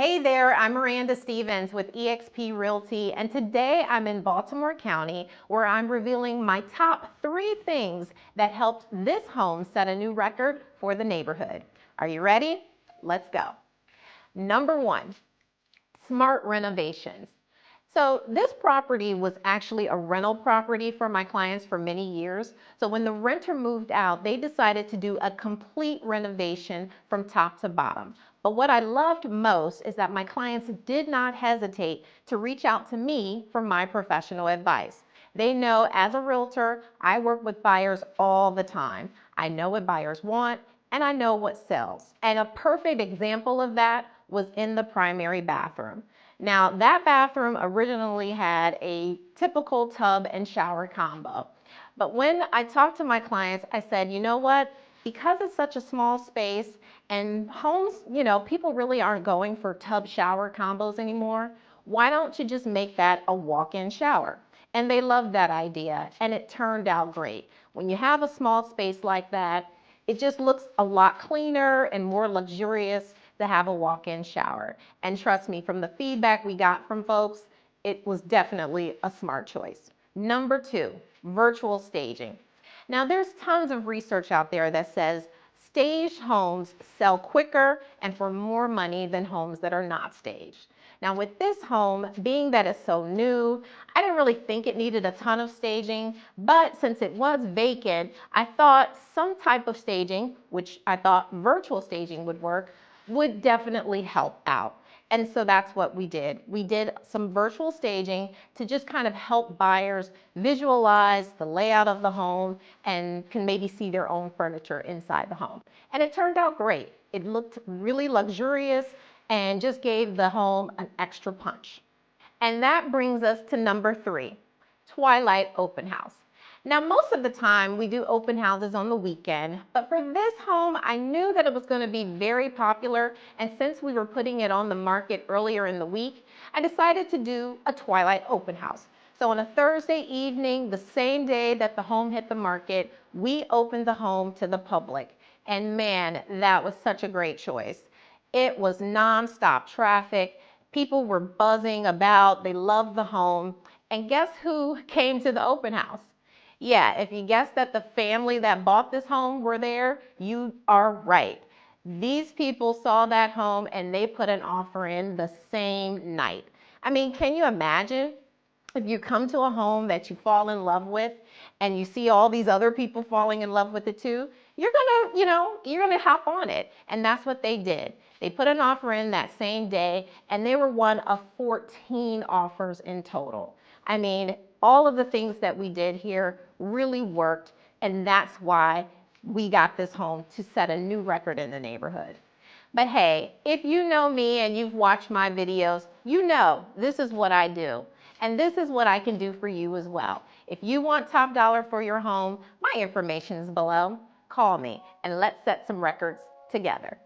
Hey there, I'm Miranda Stevens with eXp Realty, and today I'm in Baltimore County where I'm revealing my top 3 things that helped this home set a new record for the neighborhood. Are you ready? Let's go. Number 1, smart renovations. So this property was actually a rental property for my clients for many years. So when the renter moved out, they decided to do a complete renovation from top to bottom. But what I loved most is that my clients did not hesitate to reach out to me for my professional advice. They know as a realtor, I work with buyers all the time. I know what buyers want and I know what sells. And a perfect example of that was in the primary bathroom. Now, that bathroom originally had a typical tub and shower combo. But when I talked to my clients, I said, you know what? Because it's such a small space and homes, people really aren't going for tub shower combos anymore. Why don't you just make that a walk-in shower? And they loved that idea, and it turned out great. When you have a small space like that, it just looks a lot cleaner and more luxurious to have a walk-in shower. And trust me, from the feedback we got from folks, it was definitely a smart choice. Number 2, virtual staging. Now there's tons of research out there that says staged homes sell quicker and for more money than homes that are not staged. Now with this home, being that it's so new, I didn't really think it needed a ton of staging, but since it was vacant, I thought some type of staging, which I thought virtual staging would work, would definitely help out. And so that's what we did. We did some virtual staging to just kind of help buyers visualize the layout of the home and can maybe see their own furniture inside the home. And it turned out great. It looked really luxurious and just gave the home an extra punch. And that brings us to number 3, Twilight Open House. Now, most of the time we do open houses on the weekend, but for this home, I knew that it was going to be very popular. And since we were putting it on the market earlier in the week, I decided to do a Twilight Open House. So on a Thursday evening, the same day that the home hit the market, we opened the home to the public. And man, that was such a great choice. It was nonstop traffic. People were buzzing about. They loved the home. And guess who came to the open house? Yeah, if you guessed that the family that bought this home were there, you are right. These people saw that home and they put an offer in the same night. I mean, can you imagine if you come to a home that you fall in love with and you see all these other people falling in love with it too? You're gonna hop on it. And that's what they did. They put an offer in that same day and they were one of 14 offers in total. I mean, all of the things that we did here really worked, and that's why we got this home to set a new record in the neighborhood. But hey, if you know me and you've watched my videos, you know this is what I do. And this is what I can do for you as well. If you want top dollar for your home, my information is below. Call me and let's set some records together.